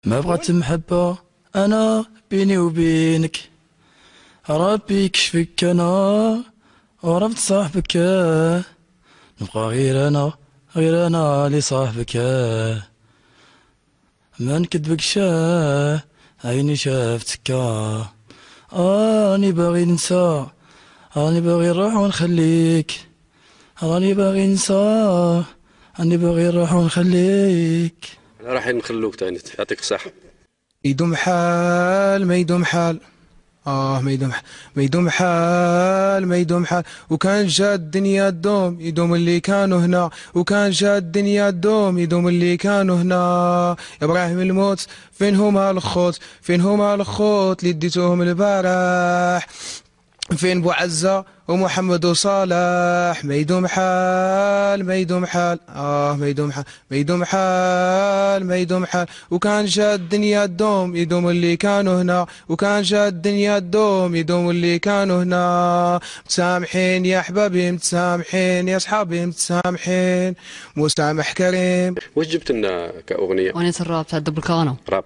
ما بغات محبة أنا بيني وبينك، ربي يكشفك أنا ورفض صاحبك، نبقى غير أنا لصاحبك، ما نكذبكش عيني شافتك، راني باغي ننسى، راني باغي نروح ونخليك، راني باغي ننسى، راني باغي نروح ونخليك. راح نخلوك تاني يعطيك الصحة. يدوم حال ما يدوم حال، ما يدوم حال، ما يدوم حال، ما يدوم حال، وكان جات الدنيا تدوم يدوم اللي كانوا هنا، وكان جات الدنيا تدوم يدوم اللي كانوا هنا. يا ابراهيم الموت فين هما الخوت، فين هما الخوت اللي ديتوهم البارح، فين بو عزة ومحمد وصالح. ما يدوم حال ما يدوم حال، ما يدوم حال، ما يدوم حال، ما يدوم حال، وكان جات الدنيا تدوم يدوم اللي كانوا هنا، وكان جات الدنيا تدوم يدوم اللي كانوا هنا. متسامحين يا احبابي، متسامحين يا اصحابي، متسامحين، مسامح كريم. واش جبت لنا كأغنية؟ أغنية الراب تاع دبل كانو. راب.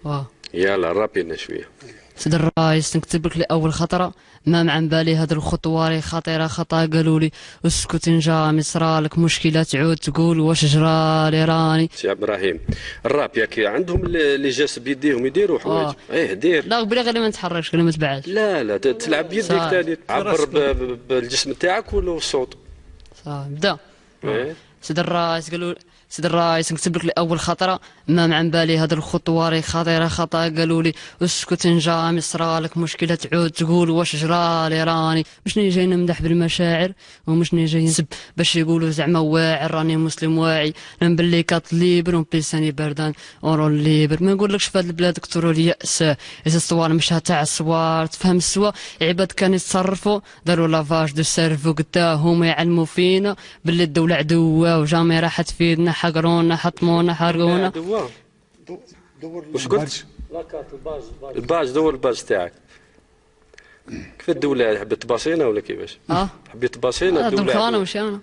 واه يلا رابي لنا شوية. سيد الرئيس نكتب لك لأول خطرة، ما مع بالي هاد الخطوة خطيرة خطا، قالوا لي اسكت إن جا مصرالك مشكلة تعود تقول واش جرالي راني. سي ابراهيم الراب ياك عندهم اللي جالس بيديهم يديروا حوايج. دير. لا بلا غير ما نتحركش غير ما تبعدش. لا تلعب بيديك تاني، تعبر بالجسم تاعك ولا الصوت. صافي بدا. سيد الرئيس قالوا سيد الرئيس نكتب لك لأول خطرة، ما مع بالي هاد الخطوة خطيرة خطا، قالوا لي اسكت إن جا مصرالك مشكلة تعود تقول واش جرالي راني. مشني جاي نمدح بالمشاعر ومشني جاي نسب باش يقولوا زعما واعر، راني مسلم واعي، نبلي كات ليبر ونبيساني بردان اورول ليبر. ما نقولكش في هاد البلاد كثروا اليأس، إذا الصوار مش تاع الصوار تفهم السوا، عباد كانوا يتصرفوا داروا لافاج دو سيرفو قداهم يعلموا فينا باللي الدولة عدوة وجامي راح تفيدنا، حقرونا حطمونا حرقونا. واش قلت؟ الباج دور الباج تاعك. كيف الدولة حبيت تباصينا ولا كيفاش؟ حبيت تباصينا الدولة. دولة انا مش انا.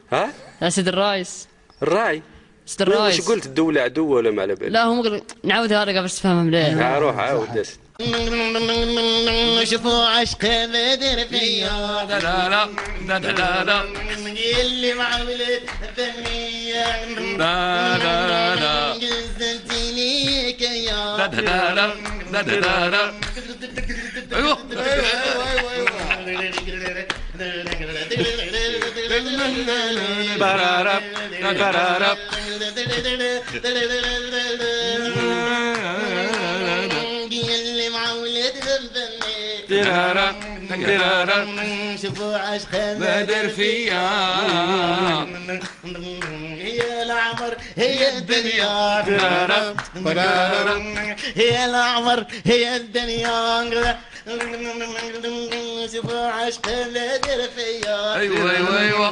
يا سيد الرئيس. الراي. سيد الرئيس. واش قلت الدولة عدوة ولا ما على بالك؟ لا هم نعاودها لك باش تفهمها مليح. روح عاود. شوفوا عشق بدر فيا، لا لا لا لا لا اللي مع ولد الدنيا، لا لا لا قزنتيني كيا، لا لا لا لا لا ايوه برارب برارب اللي مع ولد الدنيا، ترارا ترارا شوفوا عشق بدر فيا، هي العمر هي الدنيا، ترارا هي العمر هي الدنيا، شوفوا عشق بدر فيا. ايوه ايوه ايوه